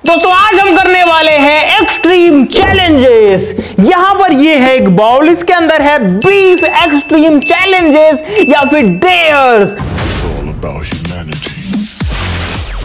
दोस्तों आज हम करने वाले हैं एक्सट्रीम चैलेंजेस। यहां पर ये है एक बाउल, इसके अंदर है 20 एक्सट्रीम चैलेंजेस या फिर डेयर्स।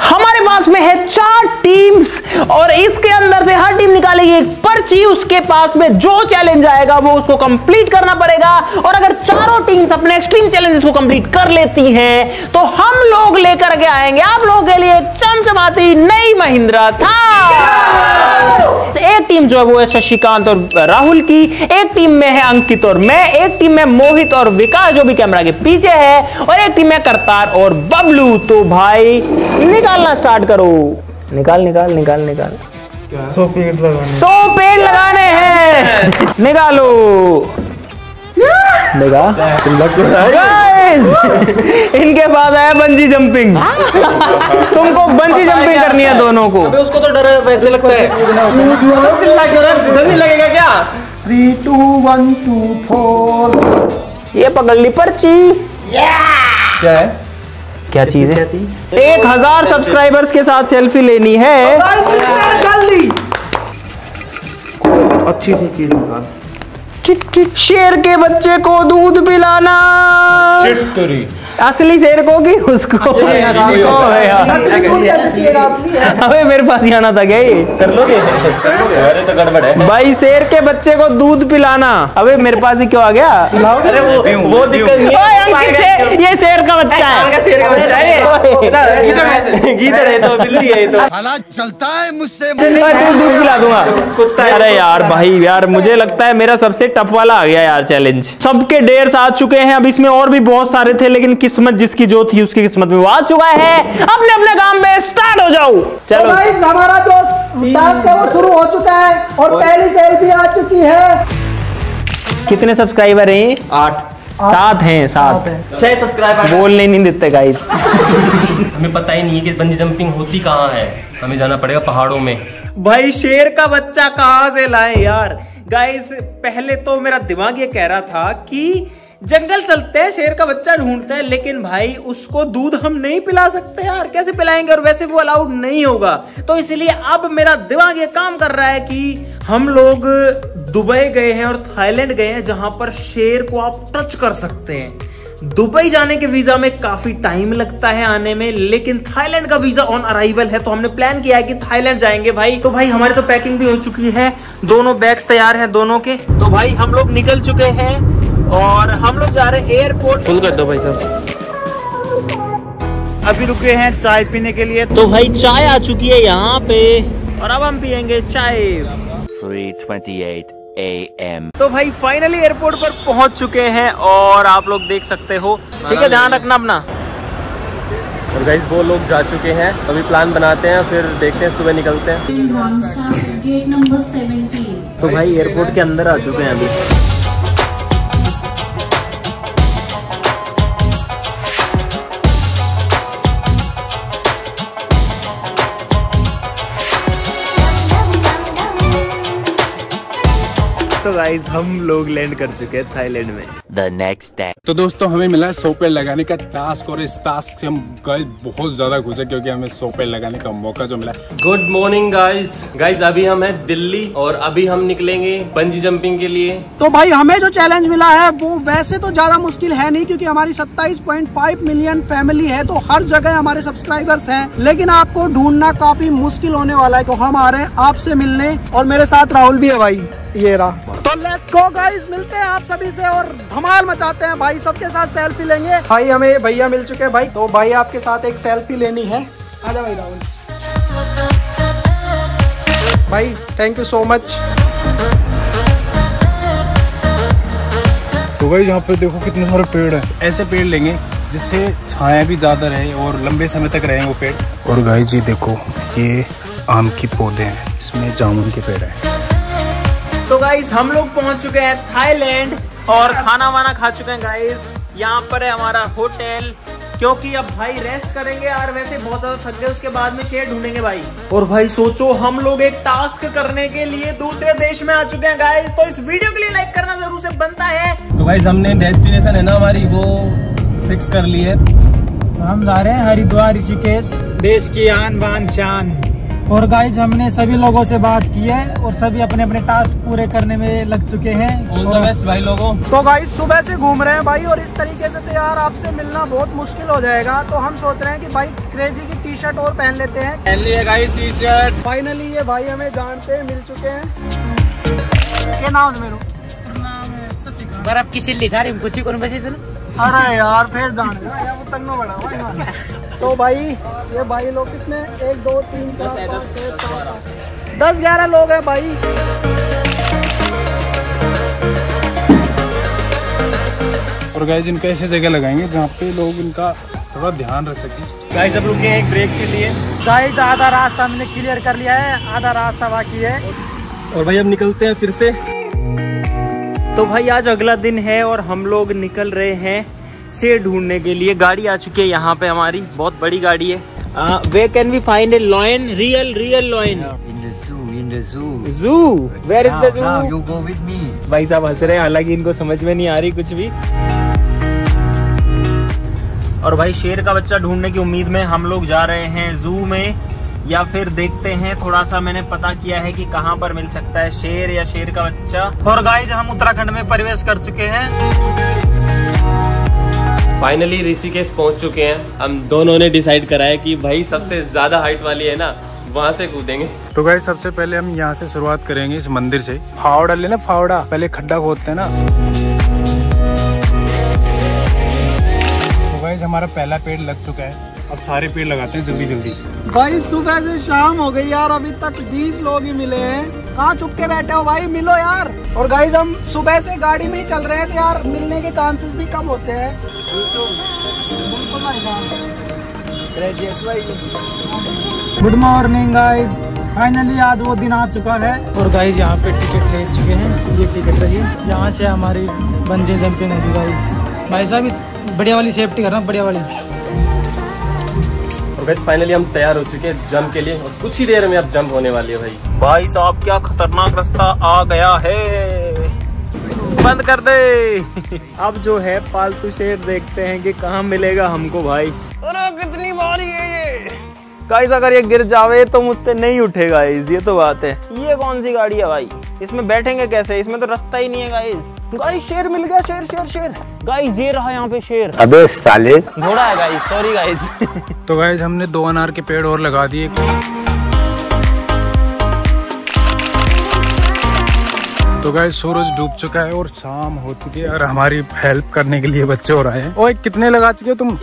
हमारे पास में है 4 टीम्स और इसके अंदर से हर टीम निकालेगी एक पर्ची। उसके पास में जो चैलेंज आएगा वो उसको कंप्लीट करना पड़ेगा और अगर चारों टीम्स अपने एक्सट्रीम चैलेंजेस को कंप्लीट कर लेती हैं तो हम लोग लेकर के आएंगे आप लोगों के लिए एक चमचमाती नई महिंद्रा थार। एक टीम जो है वो है शशिकांत और राहुल की, एक टीम में है अंकित और मैं, एक टीम में मोहित और विकास जो भी कैमरा के पीछे है, और एक टीम में करतार और बबलू। तो भाई निकालना स्टार्ट करो। निकाल निकाल निकाल निकाल। 100 पेड़ लगाने हैं। निकालो। गाइस इनके पास है बंजी जंपिंग। तुमको बंजी जंपिंग करनी है दोनों को। अबे उसको तो डर है, वैसे लगता है जल्दी लगेगा क्या? 3 2 1 2 4। ये पकड़ ली पर्ची। क्या है? क्या चीज है? 1000 सब्सक्राइबर्स के साथ सेल्फी लेनी है। जल्दी अच्छी चीज निकाल। शेर के बच्चे को दूध पिलाना। असली शेर को कि उसको? अबे मेरे पास ही आना था क्या ये? कर लोगे? अरे तो गड़बड़ है भाई। शेर के बच्चे को दूध पिलाना। अबे मेरे पास ही क्यों आ गया? अरे वो दिक्कत नहीं है। ये शेर का बच्चा है। शेर का बच्चा है। गीदड़ है तो बिल्ली है तो हालात चलता है मुझसे। दूध पिला दूंगा कुत्ता। अरे यार भाई यार मुझे लगता है मेरा सबसे टफ वाला आ गया यार चैलेंज। सबके डेयर्स आ चुके हैं। अब इसमें और भी बहुत सारे थे लेकिन किस्मत जिसकी जो थी उसकी किस्मत में वो आ चुका है। अपने अपने काम पे स्टार्ट हो जाओ। चलो गाइस हमारा जो टास्क है वो शुरू हो चुका है और पहली सेल्फी आ चुकी है। कितने सब्सक्राइबर हैं? 8 7 हैं। 6 सब्सक्राइबर। बोलने नहीं देते गाइस। हमें पता ही नहीं है कि बंजी जंपिंग होती कहाँ है। हमें जाना पड़ेगा पहाड़ों में। भाई शेर का बच्चा कहां से लाए यार? गाइस पहले तो मेरा दिमाग ये कह रहा था कि जंगल चलते हैं, शेर का बच्चा ढूंढते हैं, लेकिन भाई उसको दूध हम नहीं पिला सकते यार। कैसे पिलाएंगे? और वैसे वो अलाउड नहीं होगा। तो इसलिए अब मेरा दिमाग ये काम कर रहा है कि हम लोग दुबई गए हैं और थाईलैंड गए हैं जहां पर शेर को आप टच कर सकते हैं। दुबई जाने के वीजा में काफी टाइम लगता है आने में, लेकिन थाईलैंड का वीजा ऑन अराइवल है। तो हमने प्लान किया है कि थाईलैंड जाएंगे भाई। तो भाई हमारी तो पैकिंग भी हो चुकी है, दोनों बैग्स तैयार हैं दोनों के। तो भाई हम लोग निकल चुके हैं और हम लोग जा रहे हैं एयरपोर्ट। फुल कर दो भाई साहब। अभी रुके हैं चाय पीने के लिए। तो भाई चाय आ चुकी है यहाँ पे और अब हम पियेंगे चाय। 3:28 AM। तो भाई फाइनली एयरपोर्ट पर पहुंच चुके हैं और आप लोग देख सकते हो। ठीक है, ध्यान रखना अपना। और गाइस वो लोग जा चुके हैं। अभी प्लान बनाते हैं फिर देखते हैं, सुबह निकलते हैं। Gate number 17। तो भाई एयरपोर्ट के अंदर आ चुके हैं अभी। तो गाइस हम लोग लैंड कर चुके हैं थाईलैंड में। The next day। तो दोस्तों हमें मिला है 100 पेड़ लगाने का टास्क और इस टास्क से हम गाइस बहुत ज्यादा खुश है क्योंकि हमें 100 पेड़ लगाने का मौका जो मिला। गुड मॉर्निंग गाइस अभी हम हैं दिल्ली और अभी हम निकलेंगे बंजी जंपिंग के लिए। तो भाई हमें जो चैलेंज मिला है वो वैसे तो ज्यादा मुश्किल है नहीं क्योंकि हमारी 27.5 मिलियन फैमिली है तो हर जगह हमारे सब्सक्राइबर्स हैं, लेकिन आपको ढूंढना काफी मुश्किल होने वाला है। तो हम आ रहे हैं आपसे मिलने और मेरे साथ राहुल भी है भाई। ये रहा। तो लेट्स गो गाइस, मिलते हैं आप सभी से और धमाल मचाते हैं भाई। सबके साथ सेल्फी लेंगे। भाई हमें भैया मिल चुके हैं भाई। तो भाई आपके साथ एक सेल्फी लेनी है। आजा भाई राहुल। भाई थैंक यू सो मच। तो गाइस यहाँ पे देखो कितने सारे पेड़ हैं। ऐसे पेड़ लेंगे जिससे छाया भी ज्यादा रहे और लंबे समय तक रहे वो पेड़। और गाइस जी देखो ये आम की पौधे हैं, इसमें जामुन के पेड़ हैं। तो गाइस हम लोग पहुंच चुके हैं थाईलैंड और खाना वाना खा चुके हैं गाइस। यहाँ पर है हमारा होटल क्योंकि अब भाई रेस्ट करेंगे यार, वैसे बहुत ज्यादा थक गए। उसके बाद में शेर ढूंढेंगे भाई। और भाई सोचो हम लोग एक टास्क करने के लिए दूसरे देश में आ चुके हैं गाइस। तो इस वीडियो के लिए लाइक करना जरूर से बनता है। तो गाइस हमने डेस्टिनेशन है ना हमारी वो फिक्स कर ली है। हम जा रहे हैं हरिद्वार ऋषिकेश, देश की आन बान शान। और गाइज हमने सभी लोगों से बात की है और सभी अपने अपने टास्क पूरे करने में लग चुके हैं। ऑल द बेस्ट भाई लोगों। तो गाइज सुबह से घूम रहे हैं भाई और इस तरीके से तो यार आपसे मिलना बहुत मुश्किल हो जाएगा। तो हम सोच रहे हैं कि भाई क्रेजी की टी शर्ट और पहन लेते हैं। पहन लिए गाइस टी शर्ट। फाइनली ये भाई हमें जानते हैं, मिल चुके हैं। क्या नाम है मेरा? नाम है शशिकांत। पर आप किसी लिखा रहे कुछ ही कौन बचे चलो। अरे यार फिर जान यार वो तन्नो बड़ा भाई। तो भाई ये भाई लोग कितने 1 2 3 4 5 6 7 10 11 लोग हैं भाई। और गाइस इनको ऐसी जगह लगाएंगे जहाँ पे लोग इनका थोड़ा ध्यान रख सकें। गाइस अब रुके हैं एक ब्रेक के लिए। गाइस आधा रास्ता हमने क्लियर कर लिया है, आधा रास्ता बाकी है। और भाई अब निकलते हैं फिर से। तो भाई आज अगला दिन है और हम लोग निकल रहे हैं शेर ढूंढने के लिए। गाड़ी आ चुकी है यहाँ पे हमारी, बहुत बड़ी गाड़ी है। Where can we find a lion? Real lion. In the zoo. Zoo? Where is the zoo? Now you go with me. भाई साहब हंस रहे हैं, हालांकि इनको समझ में नहीं आ रही कुछ भी। और भाई शेर का बच्चा ढूंढने की उम्मीद में हम लोग जा रहे हैं जू में, या फिर देखते हैं थोड़ा सा मैंने पता किया है कि कहाँ पर मिल सकता है शेर या शेर का बच्चा। और गाइस हम उत्तराखंड में प्रवेश कर चुके हैं। फाइनली ऋषिकेश पहुंच चुके हैं। हम दोनों ने डिसाइड करा है कि भाई सबसे ज्यादा हाइट वाली है ना, वहाँ से कूदेंगे। तो गाइस सबसे पहले हम यहाँ से शुरुआत करेंगे इस मंदिर से। फावड़ा लेना, फावड़ा पहले खड्डा खोदते हैं ना। तो गाइस हमारा पहला पेड़ लग चुका है, अब सारे पेड़ लगाते हैं जल्दी जल्दी। भाई सुबह से शाम हो गई यार, अभी तक 20 लोग ही मिले हैं। कहाँ चुप के बैठे हो भाई, मिलो यार। और गाइस हम सुबह से गाड़ी में ही चल रहे हैं तो यार मिलने के चांसेस भी कम होते हैं। गुड मॉर्निंग गाइस, फाइनली आज वो दिन आ चुका है। और गाइस यहाँ पे टिकट ले चुके हैं, ये टिकट रही है। यहाँ से हमारी बंजी जंपिंग होगी गाइस। भाई साहब बढ़िया वाली सेफ्टी करना, बढ़िया वाली। गाइस फाइनली हम तैयार हो चुके हैं जंप के लिए और कुछ ही देर में अब जंप होने वाली है। भाई साहब क्या खतरनाक रास्ता आ गया है, बंद कर दे। अब जो है पालतू शेर देखते हैं कि कहाँ मिलेगा हमको भाई। अरे कितनी भारी है ये गाइस, अगर ये गिर जावे तो मुझसे नहीं उठेगा गाइस, ये तो बात है। ये कौन सी गाड़ी है भाई, इसमें बैठेंगे कैसे, इसमें तो रास्ता ही नहीं है गाइस। गाइस शेर मिल गया, शेर शेर शेर। गाइस ये रहा यहाँ पे शेर। अबे साले, घोड़ा है गाइस, सॉरी गाइस। तो गाइस हमने 2 अनार के पेड़ और लगा दिए। तो गाइस सूरज डूब चुका है और शाम हो चुकी है और हमारी हेल्प करने के लिए बच्चे और आए हैं। ओए कितने लगा चुके हो तुम?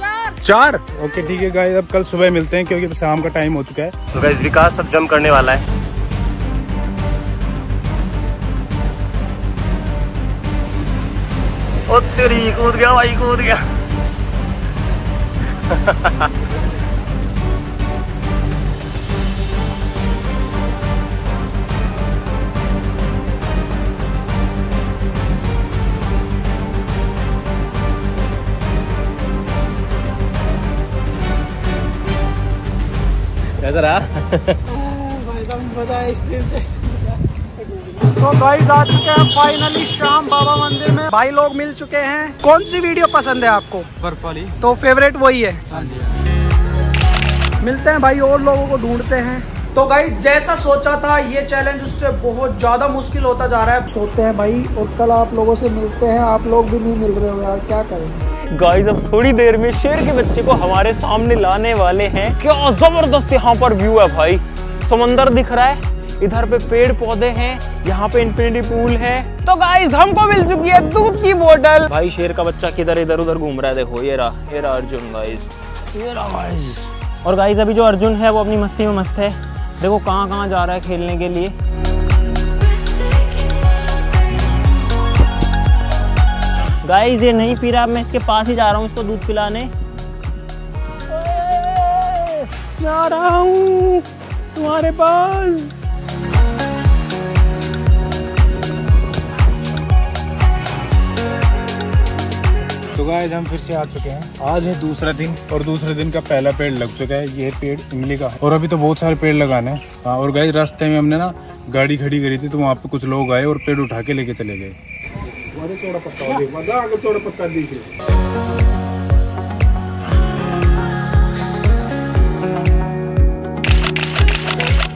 4। ओके ठीक है गाइस, अब कल सुबह मिलते हैं क्योंकि शाम का टाइम हो चुका है। तो गाइस विकास अब जंप करने वाला है। ओ तेरी, कूद गया भाई, कूद गया। कैसा रहा? तो गाइस आ चुके हैं फाइनली शाम बाबा मंदिर में। भाई लोग मिल चुके हैं। कौन सी वीडियो पसंद है आपको? बर्फ वाली। तो फेवरेट वही है। मिलते हैं भाई और लोगों को ढूंढते हैं। तो गाइस जैसा सोचा था ये चैलेंज उससे बहुत ज्यादा मुश्किल होता जा रहा है। सोते हैं भाई और कल आप लोगों से मिलते हैं। आप लोग भी नहीं मिल रहे हो यार, क्या करें। गाइस अब थोड़ी देर में शेर के बच्चे को हमारे सामने लाने वाले हैं। क्या जबरदस्त यहाँ पर व्यू है भाई, समंदर दिख रहा है, इधर पे पेड़ पौधे हैं, यहाँ पे इन्फिनिटी पूल है। तो गाइस हमको मिल चुकी है दूध की बोतल। भाई शेर का बच्चा किधर इधर उधर घूम रहा है, देखो ये रहा अर्जुन गाइस, ये रहा गाइस। और गाइस अभी जो अर्जुन है वो अपनी मस्ती में मस्त है, देखो कहाँ कहाँ जा रहा है खेलने के लिए। गाइस ये नहीं पी रहा, मैं इसके पास ही जा रहा हूँ इसको दूध पिलाने। जा रहा हूँ तुम्हारे पास। तो गाइस हम फिर से आ चुके हैं। आज है दूसरा दिन और दूसरे दिन का पहला पेड़ लग चुका है। ये पेड़ इमली का है और अभी तो बहुत सारे पेड़ लगाने हैं। हाँ, और गाइस रास्ते में हमने ना गाड़ी खड़ी करी थी तो वहाँ पे कुछ लोग आए और पेड़ उठा के लेके चले गए।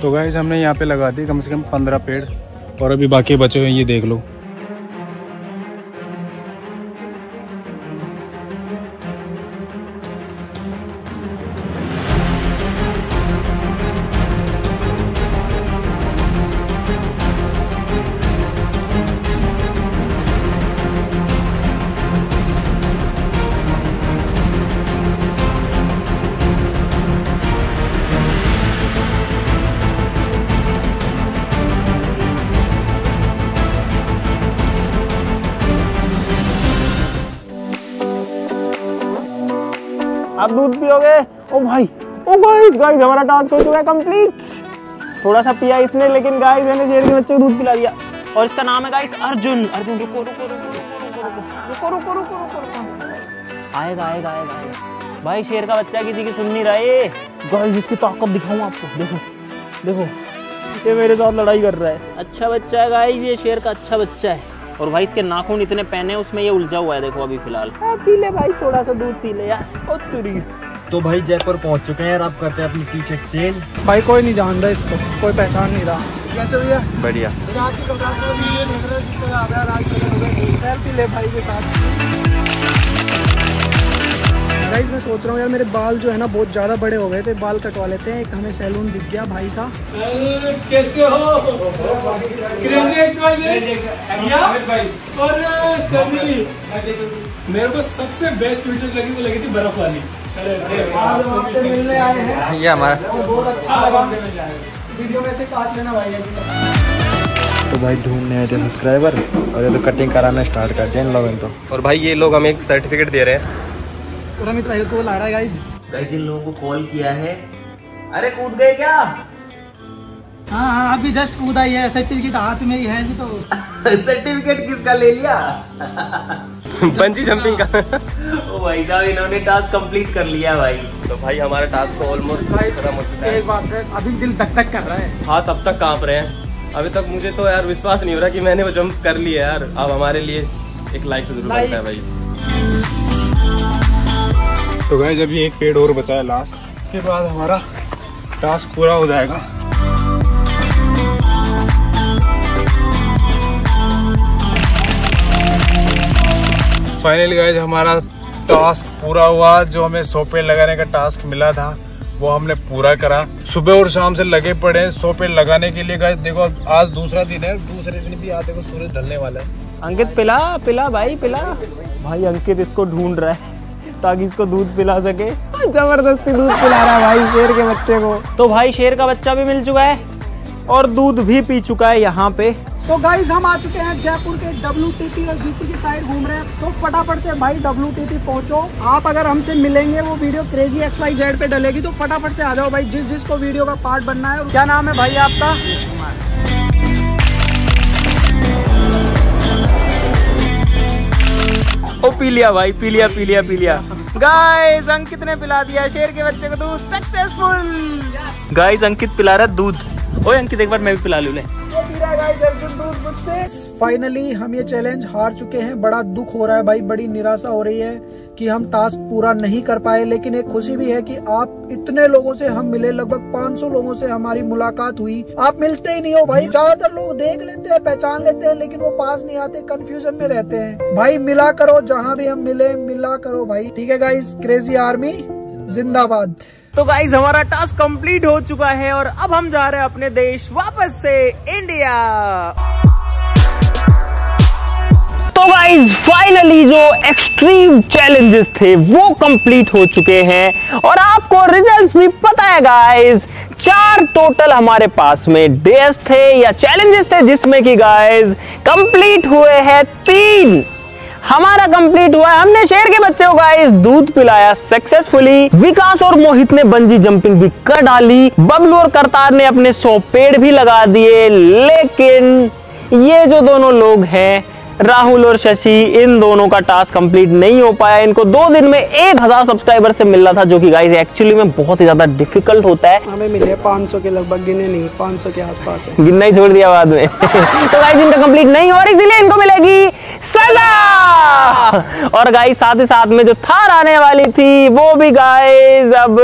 तो तो गाइस हमने यहाँ पे लगा दी कम से कम 15 पेड़ और अभी बाकी बचे हुए ये देख लो। आप दूध पियोगे? ओ भाई, ओ गाइस हमारा टास्क हो चुका है कंप्लीट। थोड़ा सा पिया इसने, लेकिन गाइस मैंने शेर के बच्चे को दूध पिला दिया और इसका नाम है गाइस अर्जुन। अर्जुन रुको रुको रुको रुको रुको रुको रुको रुको रुको, आएगा आएगा आएगा आएगा। भाई शेर का बच्चा किसी की सुन नहीं रहा है। गाइस इसकी ताकत दिखाऊं आपको, देखो देखो ये मेरे साथ लड़ाई कर रहा है। अच्छा बच्चा है गाइस, ये शेर का अच्छा बच्चा है। और भाई इसके नाखून इतने पहने हैं, उसमें ये उलझा हुआ है, देखो अभी फिलहाल। पी ले भाई, थोड़ा सा दूध पी ले यार। ओ तुरी। तो भाई जयपुर पहुंच चुके हैं यार, आप करते हैं अपनी टी शर्ट चेंज। भाई कोई नहीं जान रहा इसको, कोई पहचान नहीं रहा। कैसे भैया? बढ़िया। सेल्फी ले भाई के साथ। गाइस मैं सोच रहा हूँ यार, मेरे बाल जो है ना बहुत ज़्यादा बड़े हो गए थे, बाल कटवा लेते हैं। एक हमें सैलून दिख गया भाई का। कैसे हो? क्रेजी एक्स भाई और सनी। मेरे को सबसे बेस्ट वीडियो लगी वो लगी थी बर्फ वाली। आज हम आपसे मिलने आए हैं, ये हमारा बहुत अच्छा लगा। वीडियो में से काट लेना भाई। तो भाई ढूंढने आए थे सब्सक्राइबर और ये तो कटिंग कराना स्टार्ट कर दिया इन लोगों ने तो। और भाई ये लोग हमें एक सर्टिफिकेट दे रहे हैं। रमित भाई को ला रहा है गाइस। गाइस इन लोगों को कॉल किया है। अरे कूद गए क्या? हाँ अभी जस्ट कूदा ही है, सर्टिफिकेट हाथ में ही है अभी तो। सर्टिफिकेट किसका ले लिया? बंजी जंपिंग का। ओ भाई साहब इन्होंने टास्क कंप्लीट कर लिया भाई। तो भाई हमारा टास्क तो ऑलमोस्ट खत्म हो चुका है। एक बात है, अभी दिल धक धक कर रहा है, हाथ अब तक कांप रहे हैं। अभी तक मुझे तो यार विश्वास नहीं हो रहा कि मैंने वो जंप कर लिया यार। अब हमारे लिए एक लाइक जरूर बनता है भाई। तो गाइस अभी एक पेड़ और बचा है लास्ट, के बाद हमारा टास्क पूरा हो जाएगा। फाइनली गाइस हमारा टास्क पूरा हुआ। जो हमें 100 पेड़ लगाने का टास्क मिला था वो हमने पूरा करा। सुबह और शाम से लगे पड़े हैं 100 पेड़ लगाने के लिए। गाइस देखो आज दूसरा दिन है, दूसरे दिन भी आते को सूरज ढलने वाला है। अंकित पिला पिला भाई पिला। भाई अंकित इसको ढूंढ रहा है ताकि इसको दूध पिला सके। जबरदस्ती दूध पिला रहा है भाई शेर के बच्चे को। तो भाई शेर का बच्चा भी मिल चुका है और दूध भी पी चुका है यहाँ पे। तो गाइस हम आ चुके हैं जयपुर के WTT और GT की साइड घूम रहे हैं। तो फटाफट से भाई WTT पहुंचो। आप अगर हमसे मिलेंगे, वो वीडियो क्रेजी XYZ पे डलेगी, तो फटाफट से आ जाओ भाई, जिसको वीडियो का पार्ट बनना है। क्या नाम है भाई आपका? ओ पी लिया भाई, पी लिया पी लिया पी लिया। गाइस अंकित ने पिला दिया शेर के बच्चे को दूध, सक्सेसफुल। गाइस अंकित पिला रहा दूध। ओए अंकित एक बार मैं भी पिला लूं ले। फाइनली हम ये चैलेंज हार चुके हैं। बड़ा दुख हो रहा है भाई, बड़ी निराशा हो रही है कि हम टास्क पूरा नहीं कर पाए। लेकिन एक खुशी भी है कि आप इतने लोगों से हम मिले, लगभग 500 लोगों से हमारी मुलाकात हुई। आप मिलते ही नहीं हो भाई। ज्यादातर लोग देख लेते हैं, पहचान लेते हैं, लेकिन वो पास नहीं आते, कंफ्यूजन में रहते हैं। भाई मिला करो, जहाँ भी हम मिले मिला करो भाई। ठीक है गाइस, क्रेजी आर्मी जिंदाबाद। तो गाइस हमारा टास्क कंप्लीट हो चुका है और अब हम जा रहे हैं अपने देश वापस से, इंडिया। तो गाइस फाइनली जो एक्सट्रीम चैलेंजेस थे वो कंप्लीट हो चुके हैं और आपको रिजल्ट्स भी पता है गाइस। 4 टोटल हमारे पास में डेज थे या चैलेंजेस थे, जिसमें कि गाइस कंप्लीट हुए हैं 3। हमारा कंप्लीट हुआ है, हमने शेर के बच्चे को गाइस दूध पिलाया सक्सेसफुली। विकास और मोहित ने बंजी जंपिंग भी कर डाली। बबलू और करतार ने अपने 100 पेड़ भी लगा दिए। लेकिन ये जो दोनों लोग हैं, राहुल और शशि, इन दोनों का टास्क कंप्लीट नहीं हो पाया। इनको 2 दिन में 1000 सब्सक्राइबर से मिल रहा था, जो कि गाइस एक्चुअली में बहुत ही ज्यादा डिफिकल्ट होता है। हमें मिले 500 के लगभग, गिने नहीं, 500 के आसपास है। गिनना ही छोड़ दिया बाद में। तो गाइस इनका कंप्लीट नहीं हो, और इसीलिए इनको मिलेगी सजा। और गाइस साथ ही साथ में जो थार आने वाली थी वो भी गाइस अब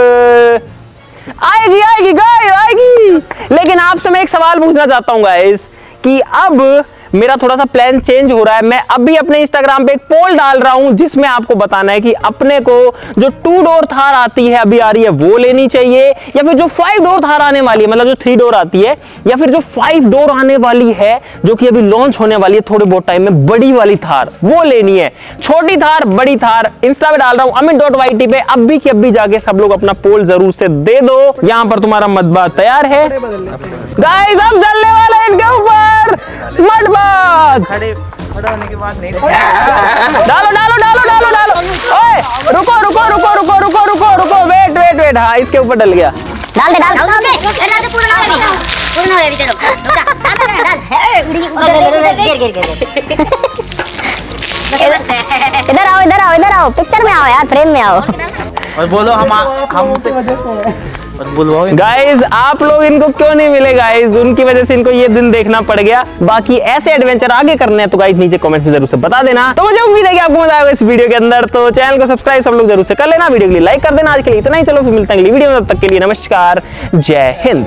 आएगी आएगी गाइस आएगी। लेकिन आपसे मैं एक सवाल पूछना चाहता हूँ गाइस कि अब मेरा थोड़ा सा प्लान चेंज हो रहा है। मैं अभी अपने इंस्टाग्राम पे एक पोल डाल रहा हूं जिसमें आपको बताना है कि अपने को जो 2 डोर थार आती है अभी आ रही है वो लेनी चाहिए या फिर जो 5 डोर थार आने वाली है, मतलब जो 3 डोर आती है, या फिर जो 5 डोर आने वाली है जो कि अभी लॉन्च होने वाली है थोड़े बहुत टाइम में, बड़ी वाली थार वो लेनी है। छोटी थार बड़ी थार इंस्टा पे डाल रहा हूं amit.yt पे। अभी की अभी जाके सब लोग अपना पोल जरूर से दे दो। यहां पर तुम्हारा मतबा तैयार है गाइस, अब चलने वाला है इनके ऊपर मतबा। खड़े होने के बाद नहीं डालो डालो डालो डालो डालो। ओए रुको रुको रुको रुको रुको रुको रुको वेट वेट वेट। हाँ इसके ऊपर डल गया। डाल दे पूरा ना अभी चलो इधर आओ पिक्चर में आओ यार, फ्रेम में आओ और बोलो हम गाइस आप लोग इनको क्यों नहीं मिले गाइस, उनकी वजह से इनको ये दिन देखना पड़ गया। बाकी ऐसे एडवेंचर आगे करने हैं तो गाइस नीचे कमेंट्स में जरूर से बता देना। तो मुझे उम्मीद है कि आपको मजा आएगा इस वीडियो के अंदर। तो चैनल को सब्सक्राइब सब लोग जरूर से कर लेना, वीडियो के लिए लाइक कर देना। आज के लिए इतना ही, चलो फिर मिलते हैं अगली वीडियो में, तब तक के लिए नमस्कार, जय हिंद।